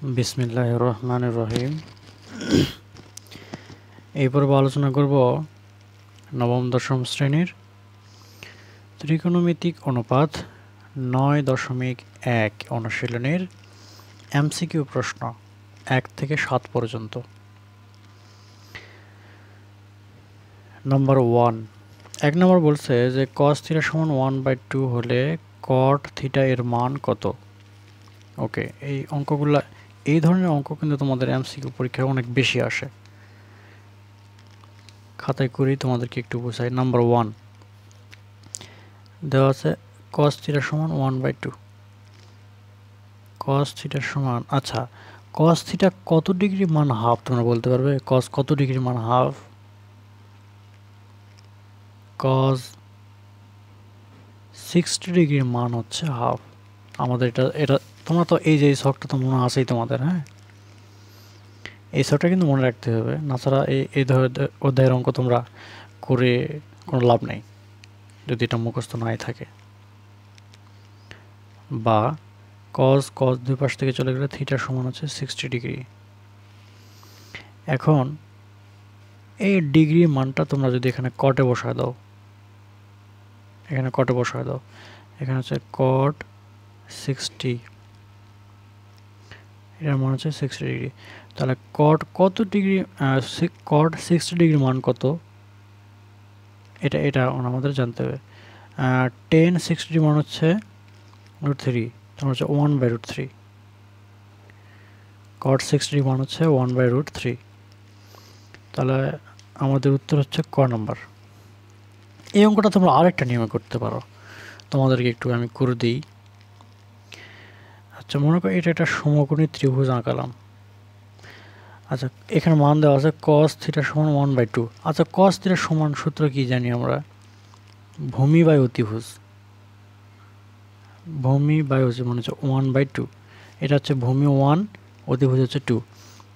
বিসমিল্লাহির রহমানির রহিম। এই পর্বে আলোচনা করব নবম দশম শ্রেণীর ত্রিকোণমিতিক অনুপাত ৯.১ অনুশীলনীর এমসিকিউ প্রশ্ন ১ থেকে ৭ পর্যন্ত। নম্বর 1, ১ নম্বর বলছে যে cos θ সমান 1/2 হলে cot θ এর মান কত? ওকে, এই ধরনের অঙ্ক কিন্তু তোমাদের এমসিকিউ পরীক্ষায় অনেক বেশি আসে। খাতায় করি তোমাদেরকে একটু বোঝাই। নাম্বার 1 দেওয়া আছে cos θ সমান 1/2। cos θ সমান, আচ্ছা cos θ কত ডিগ্রি মান হাফ তোমরা বলতে পারবে? cos কত ডিগ্রি মান হাফ? cos 60 ডিগ্রির মান হচ্ছে হাফ। আমাদের এটা তোমরা তো এই যে এই ছকটা তো মনে আছেই তোমাদের, হ্যাঁ এই ছকটা কিন্তু মনে রাখতে হবে, নাছাড়া এই অধ্যায়ের অঙ্ক তোমরা করে কোনো লাভ নেই যদি এটা মুখস্থ নাই থাকে। বা cos দুই পাশ থেকে চলে গেলে থিটার সমান হচ্ছে 60 ডিগ্রি। এখন এই ডিগ্রি মানটা তোমরা যদি এখানে কটে বসায় দাও, এখানে হচ্ছে cot 60, এটার মান হচ্ছে 60 ডিগ্রি। তাহলে cot কত ডিগ্রি, cot 60 ডিগ্রি মান কত এটা আমাদের জানতে হবে। tan 60 মান হচ্ছে √3, তার হচ্ছে 1/√3। cot 60 মান হচ্ছে 1/√3। তাহলে আমাদের উত্তর হচ্ছে ক নাম্বার। এই অঙ্কটা তোমরা আরেকটা নিয়মে করতে পারো, তোমাদেরকে একটু আমি করে দিই। আচ্ছা, মনে করো এটা একটা সমকোণী ত্রিভুজ আঁকালাম। আচ্ছা, এখানে মান দেওয়া আছে cos θ সমান 1/2। আচ্ছা, cos θ সমান সূত্র কি জানি আমরা? ভূমি বাই অতিভুজ। ভূমি বাই অতিভুজ মানে হচ্ছে 1/2। এটা হচ্ছে ভূমি 1, অতিভুজ হচ্ছে 2।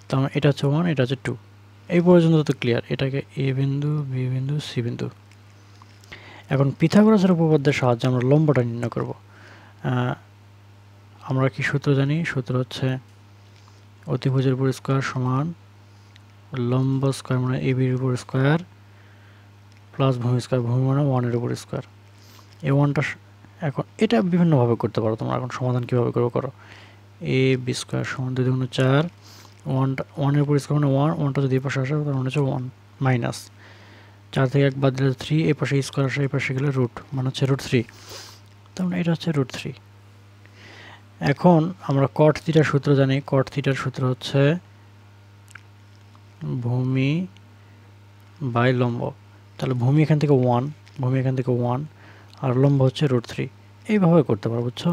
তার মানে এটা হচ্ছে 1, এটা হচ্ছে 2। এই পর্যন্ত তো ক্লিয়ার। এটাকে এ বিন্দু, বি বিন্দু, সি বিন্দু। এখন পিথাগোরাসের উপপাদ্যের সাহায্যে আমরা লম্বটা নির্ণয় করব। আমরা কি সূত্র জানি? সূত্র হচ্ছে অতিভুজের উপর স্কয়ার সমান লম্ব স্কয়ার মানে এ বির উপর স্কয়ার প্লাস ভূমি স্কয়ার, ভূমি মানে 1-এর উপর স্কয়ার। এই 1টা এখন এটা বিভিন্নভাবে করতে পারো তোমরা। এখন সমাধান কীভাবে করো? এ বি স্কয়ার সমান 2 × 4, 1-এর উপর স্কয়ার মানে 1টা যদি এই পাশে আসে তার মানে হচ্ছে 1 মাইনাস 4 থেকে 1 বাদ দিলে 3, এই পাশে স্কয়ার আসে, এই পাশে গেলে রুট মানে হচ্ছে √3। তার মানে এটা হচ্ছে √3। এখন আমরা cot θ সূত্র জানি। cot θ সূত্র হচ্ছে ভূমি বাই লম্ব। তাহলে ভূমি এখান থেকে 1, আর লম্ব হচ্ছে √3। এইভাবে করতে পারো, বুঝছো?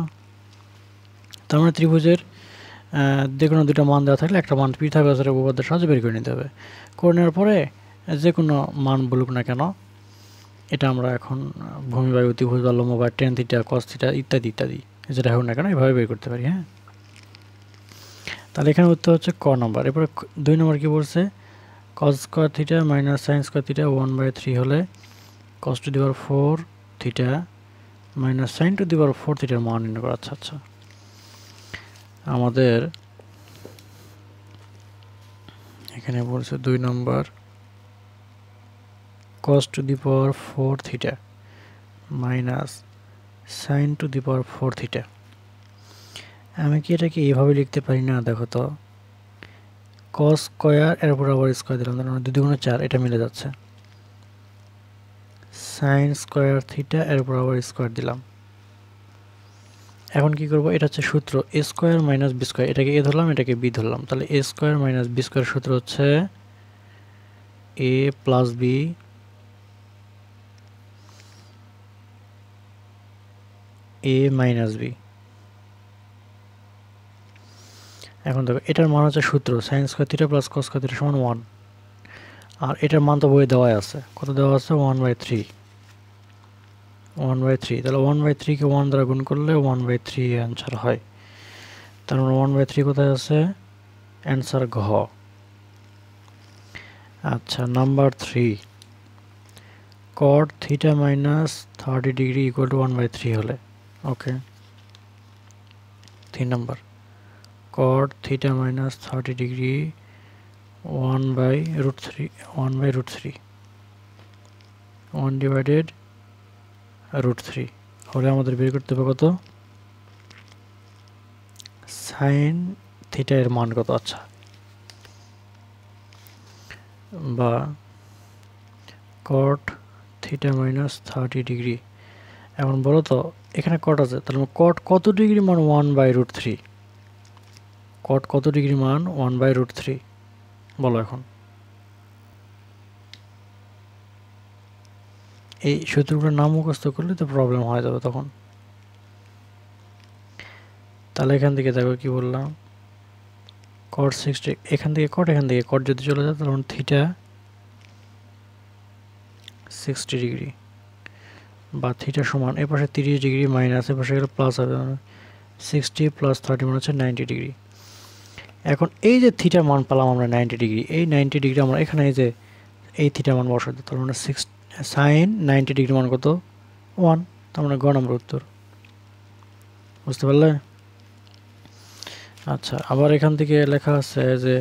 তার মানে ত্রিভুজের যে কোনো দুটো মান দেওয়া থাকলে একটা মান পিথাগোরাসের উপপাদ্যের সাহায্যে বের করে নিতে হবে। করে নেওয়ার পরে যে কোনো মান বলুক না কেন, এটা আমরা এখন ভূমি বাই অতিভুজ বা লম্ব বা tan θ, cos θ ইত্যাদি যেটা হোক না কেন এভাবে বের করতে পারি। হ্যাঁ, তাহলে এখানে উত্তর হচ্ছে ক নম্বর। এরপরে 2 নম্বর কি বলছে? cos square θ minus sin square θ 1/3 হলে cos to the power 4 θ minus sin to the power 4 θ এর মান নির্ণয় করা। আচ্ছা, আমাদের এখানে বলছে 2 number cos to the power 4 θ minus sin to the power 4 θ। আমি কি এটাকে এইভাবে লিখতে পারি না? দেখো তো, cos স্কয়ার এর উপর আবার স্কয়ার দিলাম, তার মানে 2 × 4, এটা মিলে যাচ্ছে। sin স্কয়ার θ এর উপর আবার স্কয়ার দিলাম। এখন কি করব? এটা হচ্ছে সূত্র a square minus b square. এটাকে a ধরলাম, এটাকে b ধরলাম। তাহলে a square minus b square সূত্র হচ্ছে a plus b a minus b। এখন দেখো, এটার মান হচ্ছে সূত্র sin square θ plus cos square θ সমান 1। আর এটার মান তো বইয়ে দেওয়াই আছে। কত দেওয়া আছে? 1/3। তাহলে 1/3 কে 1 দ্বারা গুণ করলে 1/3 অ্যান্সার হয়। তার মানে 1/3 কোথায় আছে? অ্যান্সার ঘ। আচ্ছা, নাম্বার 3 cot θ মাইনাস 30 ডিগ্রি ইকুয়াল টু 1/3 হলে, okay 3 number cot theta minus 30 degree 1 by root 3 1 divided root 3 হলে আমাদের বের করতে হবে কত sin theta এর মান কত আচ্ছা বা cot theta minus 30 ডিগ্রি এখন বলো তো এখানে cot আছে তাহলে cot কত ডিগ্রি মান 1 by root 3 cot কত ডিগ্রি মান 1 by root 3 বলো এখন এই সূত্রগুলোর নাম মুখস্থ করলে তো প্রবলেম হয়ে যাবে তখন তাহলে এখান থেকে দেখো কি বললাম cot 60 এখান থেকে cot যদি চলে যায় তাহলে থিটা 60 ডিগ্রি বা থিটা সমান এই পাশে 30 ডিগ্রি মাইনাস এই পাশে গেলে প্লাস হবে 60 প্লাস 30 মানে হচ্ছে 90 ডিগ্রি এখন এই যে থিটা মান পেলাম আমরা 90 ডিগ্রি এই 90 ডিগ্রি আমরা এখানে এই যে এই থিটা মান বসাই দিই তাহলে মানে sin 90 ডিগ্রি মান কত 1 তার মানে গ নম্বর উত্তর বুঝতে পারলে আচ্ছা আবার এখান থেকে লেখা আছে যে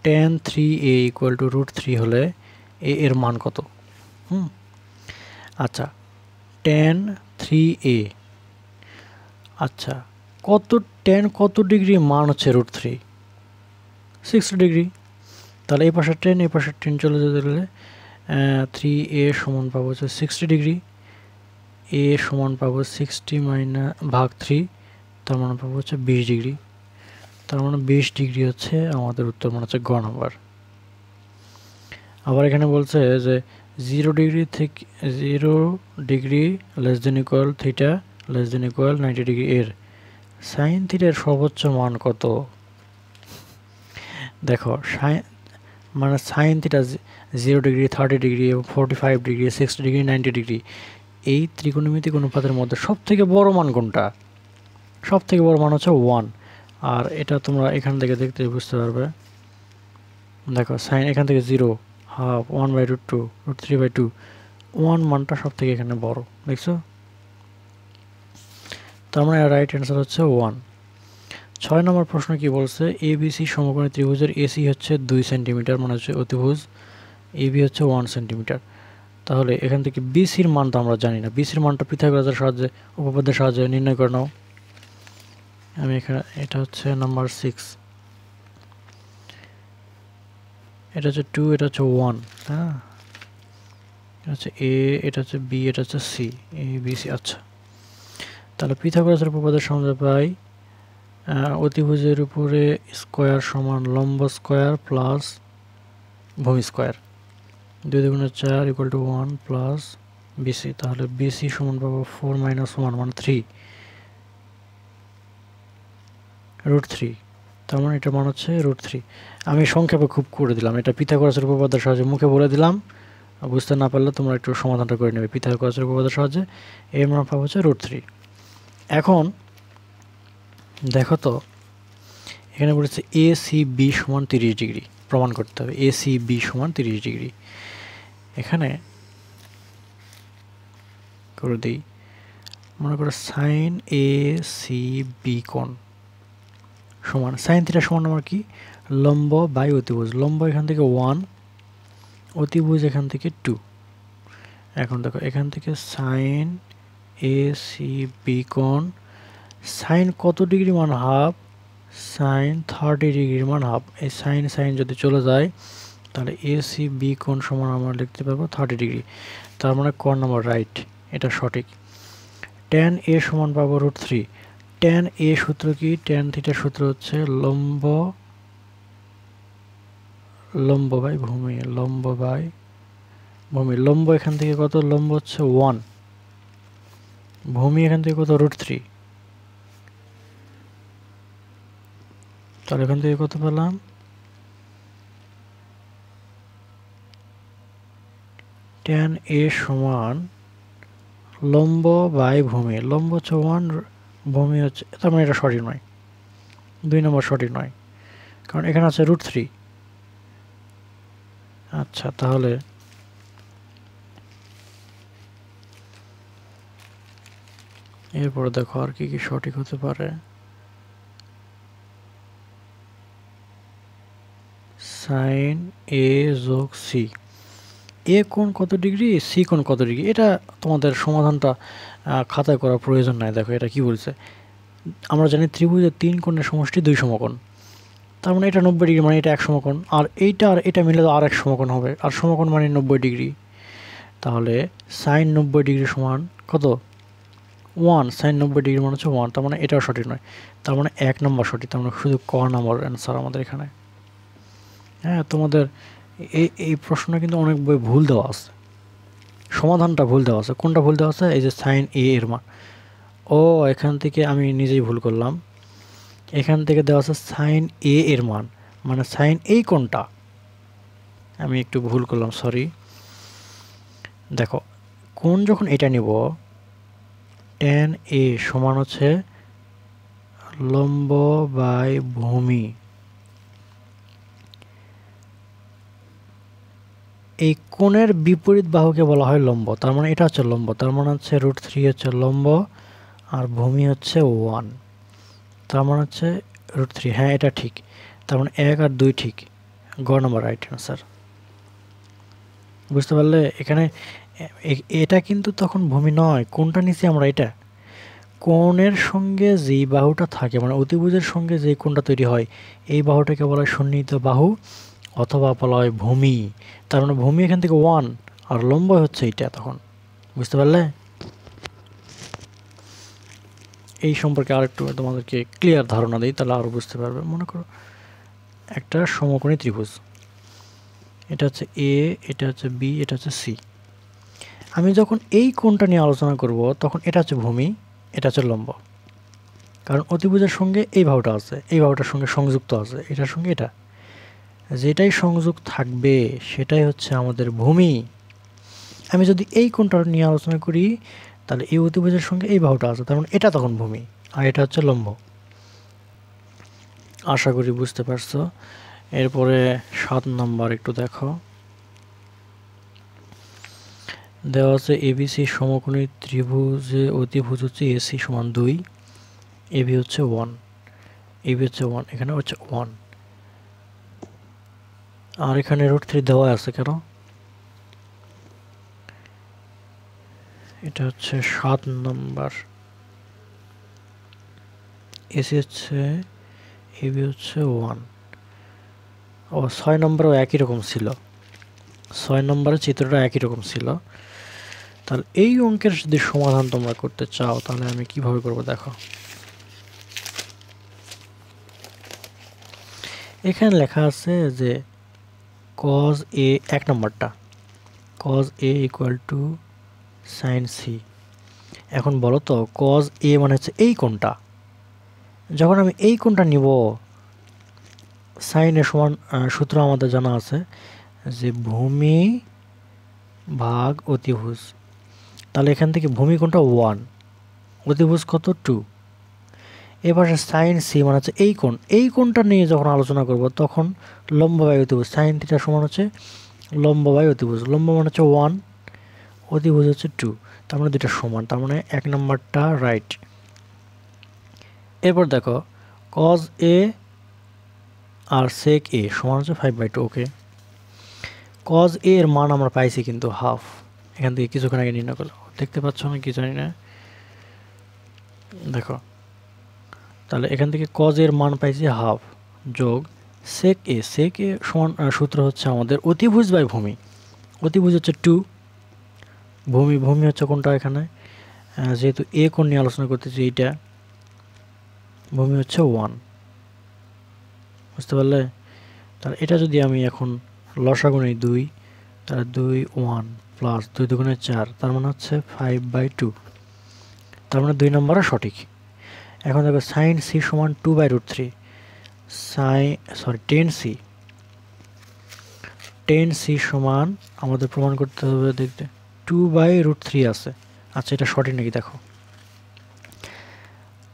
tan 3a = √3 হলে a এর মান কত আচ্ছা tan 3a আচ্ছা tan কত ডিগ্রি মান হচ্ছে √3 60 ডিগ্রি তাহলে এই পাশে tan এই পাশে tan চলে যেতে গেলে 3a সমান পাবো হচ্ছে 60 ডিগ্রি a সমান পাবো 60 ভাগ 3 তার মানে পাবো হচ্ছে 20 ডিগ্রি তার মানে 20 ডিগ্রি হচ্ছে আমাদের উত্তর মানে হচ্ছে গ নাম্বার আবার এখানে বলছে যে 0 ডিগ্রি থেকে 0 degree less than equal theta less than equal 90 degree এর সাইন থিটার সর্বোচ্চ মান কত দেখো মানে সাইন থিটা 0 ডিগ্রি 30 ডিগ্রি এবং 45 ডিগ্রি 60 ডিগ্রি 90 ডিগ্রি এই ত্রিকোণমিতিক অনুপাতের মধ্যে সবথেকে বড় মান কোনটা সবথেকে বড় মান হচ্ছে 1 আর এটা তোমরা এখান থেকে দেখতে বুঝতে পারবে দেখো সাইন এখান থেকে 0 হাফ 1 বাই √2 √3 বাই 2 1 মানটা সবথেকে এখানে বড় দেখছো তার মানে রাইট অ্যান্সার হচ্ছে 1 6 নম্বর প্রশ্ন কি বলছে ABC সমকোণী ত্রিভুজের AC হচ্ছে 2 সেন্টিমিটার মানে হচ্ছে অতিভুজ AB হচ্ছে 1 সেন্টিমিটার তাহলে এখান থেকে BC এর মানটা আমরা জানি না BC এর মানটা পিথাগোরাসের সাহায্যে উপপাদ্যের সাহায্যে নির্ণয় করে নাও আমি এখানে এটা হচ্ছে নাম্বার 6 এটা হচ্ছে 2 এটা হচ্ছে 1 হ্যাঁ এটা হচ্ছে A এটা হচ্ছে B এটা হচ্ছে C ABC আচ্ছা তাহলে পিথাগোরাসের উপপাদ্যের সাহায্যে পাই অতিভুজের উপরে স্কয়ার সমান লম্ব স্কয়ার প্লাস ভূমি স্কয়ার 2 × 4 = 1 প্লাস BC তাহলে BC সমান পাবো 4 - 1 মানে 3 √3 তার মানে এটা মান হচ্ছে √3 আমি সংক্ষেপে খুব করে দিলাম এটা পিথাগোরাসের উপপাদ্যের সাহায্যে মুখে বলে দিলাম বুঝতে না পারলে তোমরা একটু সমাধানটা করে নেবে পিথাগোরাসের উপপাদ্যের সাহায্যে এর মান পাবো হচ্ছে √3 এখন দেখো তো এখানে বলেছে ACB সমান 30 ডিগ্রি প্রমাণ করতে হবে ACB সমান 30 ডিগ্রি এখানে করে দিই মনে করো sin ACB কোণ সমান sin থিটা সমান আমার কি লম্ব বাই অতিভুজ লম্ব এখান থেকে 1 অতিভুজ এখান থেকে 2 এখন দেখো এখান থেকে sin ACB কোণ sin কত ডিগ্রি মান হাফ sin 30 ডিগ্রি মান হাফ এই sin যদি চলে যায় তাহলে ACB কোণ সমান আমরা লিখতে পারবো 30 ডিগ্রি তার মানে ক নাম্বার রাইট এটা সঠিক tan A সমান পাবো √3 tan A সূত্র কি tan থিটার সূত্র হচ্ছে লম্ব বাই ভূমি লম্ব এখান থেকে কত লম্ব হচ্ছে 1 ভূমি এখান থেকে কত √3 তাহলে এখান থেকে কত পেলাম tan A সমান লম্ব বাই ভূমি লম্ব হচ্ছে 1 ভূমি হচ্ছে তার মানে এটা সঠিক নয় 2 নম্বর সঠিক নয় কারণ এখানে আছে √3 আচ্ছা তাহলে এরপরে দেখো আর কি কি সঠিক হতে পারে সাইন এ যোগ সি, এ কোণ কত ডিগ্রি, সি কোণ কত ডিগ্রি, এটা তোমাদের সমাধানটা খাতায় করার প্রয়োজন নাই। দেখো এটা কি বলছে, আমরা জানি ত্রিভুজের 3 কোণের সমষ্টি 2 সমকোণ, তার মানে এটা 90 ডিগ্রি, মানে এটা 1 সমকোণ, আর এটা মিলে তো আর 1 সমকোণ হবে, আর সমকোণ মানে 90 ডিগ্রি। তাহলে সাইন 90 ডিগ্রি সমান কত, 1, সাইন 90 ডিগ্রি মানে হচ্ছে 1, তার মানে এটাও সঠিক নয়, তার মানে 1 নম্বর সঠিক, তার মানে শুধু ক নম্বর অ্যান্সার আমাদের এখানে। হ্যাঁ, তোমাদের এই প্রশ্নটা কিন্তু অনেক বই ভুল দেওয়া আছে, সমাধানটা ভুল দেওয়া আছে। কোনটা ভুল দেওয়া আছে, এই যে সাইন এ এর মান, ও এখান থেকে আমি নিজেই ভুল করলাম, এখান থেকে দেওয়া আছে সাইন এ এর মান, মানে সাইন এই কোনটা, আমি একটু ভুল করলাম, সরি। দেখো কোন যখন এটা নিব, ট্যান এ সমান হচ্ছে লম্ব বাই ভূমি, এই কোণের বিপরীত বাহুকে বলা হয় লম্ব, তার মানে এটা হচ্ছে লম্ব, তার মানে হচ্ছে √3 হচ্ছে লম্ব, আর ভূমি হচ্ছে 1, তার মানে হচ্ছে √3। হ্যাঁ এটা ঠিক, তার মানে 1 আর 2 ঠিক, গ নম্বর রাইট অ্যান্সার। বুঝতে পারলে, এখানে এটা কিন্তু তখন ভূমি নয়, কোনটা নিচে আমরা, এটা কোণের সঙ্গে যেই বাহুটা থাকে, মানে অতিভুজের সঙ্গে যে কোণটা তৈরি হয়, এই বাহুটাকে বলা হয় সন্নিহিত বাহু অথবা বলা হয় ভূমি। তার মানে ভূমি এখান থেকে 1 আর লম্ব হচ্ছে এইটা, তখন বুঝতে পারলে। এই সম্পর্কে আরেকটু তোমাদেরকে ক্লিয়ার ধারণা দিই, তাহলে আরও বুঝতে পারবে। মনে করো একটা সমকোণী ত্রিভুজ, এটা হচ্ছে এ, এটা হচ্ছে বি, এটা হচ্ছে সি। আমি যখন এই কোণটা নিয়ে আলোচনা করব, তখন এটা হচ্ছে ভূমি, এটা হচ্ছে লম্ব, কারণ অতিভুজের সঙ্গে এই বাহুটা আছে, এই বাহুটার সঙ্গে সংযুক্ত আছে, এটার সঙ্গে এটা, যেটাই সংযোগ থাকবে সেটাই হচ্ছে আমাদের ভূমি। আমি যদি এই কোণটা নিয়ে আলোচনা করি, তাহলে এই অতিভুজের সঙ্গে এই বাহুটা আছে, তার মানে এটা তখন ভূমি, আর এটা হচ্ছে লম্ব। আশা করি বুঝতে পারছো। এরপরে 7 নম্বর একটু দেখো, দেওয়া আছে এবিসি সমকোণী ত্রিভুজে অতিভুজ হচ্ছে এসি সমান 2, এবি হচ্ছে 1, এবি হচ্ছে 1, এখানে হচ্ছে 1, আর এখানে √3 দেওয়া আছে কেন, এটা হচ্ছে 7 নম্বর। এসি হচ্ছে, এবি হচ্ছে 1, ও 6 নম্বরও একই রকম ছিল, 6 নম্বরের চিত্রটা একই রকম ছিল। তাহলে এই অঙ্কের যদি সমাধান তোমরা করতে চাও, তাহলে আমি কিভাবে করব দেখো। এখানে লেখা আছে যে cos a, 1 নম্বরটা cos a = sin c। এখন বলো তো cos a মানে হচ্ছে এই কোণটা, যখন আমি এই কোণটা নিব, sin এর সমান সূত্র আমাদের জানা আছে যে ভূমি ভাগ অতিভুজ, তাহলে এখান থেকে ভূমি কোণটা 1, অতিভুজ কত 2, এবার সাইন সি মানে হচ্ছে এই কোণ, এই কোণটা নিয়ে যখন আলোচনা করব, তখন লম্ব বাই অতিভুজ, সাইন থিটা সমান হচ্ছে লম্ব বাই অতিভুজ, লম্ব মানে হচ্ছে 1, অতিভুজ হচ্ছে 2, তার মানে দুটো সমান, তার মানে 1 নম্বরটা রাইট। এরপর দেখো cos a R sec a সমান হচ্ছে 5/2, ওকে। cos a এর মান আমরা পাইছি কিন্তু হাফ, এখান থেকে কিছুক্ষণ আগে নির্ণয় করলাম, দেখতে পাচ্ছ না কি জানি না, দেখো তাহলে এখান থেকে cos এর মান পাইছি হাফ, যোগ sec a সমান সূত্র হচ্ছে আমাদের অতিভুজ বাই ভূমি, অতিভুজ হচ্ছে 2, ভূমি হচ্ছে কোনটা, এখানে যেহেতু এ কোণ নিয়ে আলোচনা করতেছি, এইটা ভূমি হচ্ছে 1, বুঝতে পারলে। তাহলে এটা যদি আমি এখন লসাগু নেই 2, তাহলে 2 1 প্লাস 2 2 4, তার মানে হচ্ছে 5/2, তার মানে 2 নম্বরও সঠিক। এখন দেখো সাইন সি সমান 2/√3, টেন সি সমান আমাদের প্রমাণ করতে হবে, দেখতে 2/√3 আছে। আচ্ছা এটা সঠিক নাকি দেখো,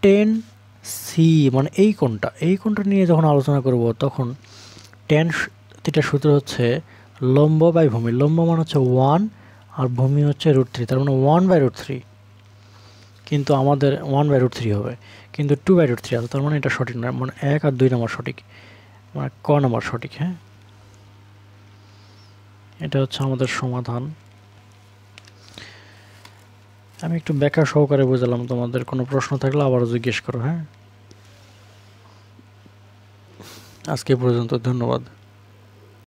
টেন সি মানে এই কোণটা নিয়ে যখন আলোচনা করব, তখন টেন থিটার সূত্র হচ্ছে লম্ব বাই ভূমি, লম্ব মানে হচ্ছে 1 আর ভূমি হচ্ছে √3, তার মানে 1/√3, কিন্তু আমাদের 1/√3 হবে, কিন্তু 2/√3 আছে, তার মানে এটা সঠিক নয়, মানে 1 আর 2 নম্বর সঠিক, মানে ক নম্বর সঠিক। হ্যাঁ এটা হচ্ছে আমাদের সমাধান। আমি একটু ব্যাখ্যা সহকারে বোঝালাম, তোমাদের কোনো প্রশ্ন থাকলে আবারও জিজ্ঞেস করো। হ্যাঁ, আজকে পর্যন্ত, ধন্যবাদ।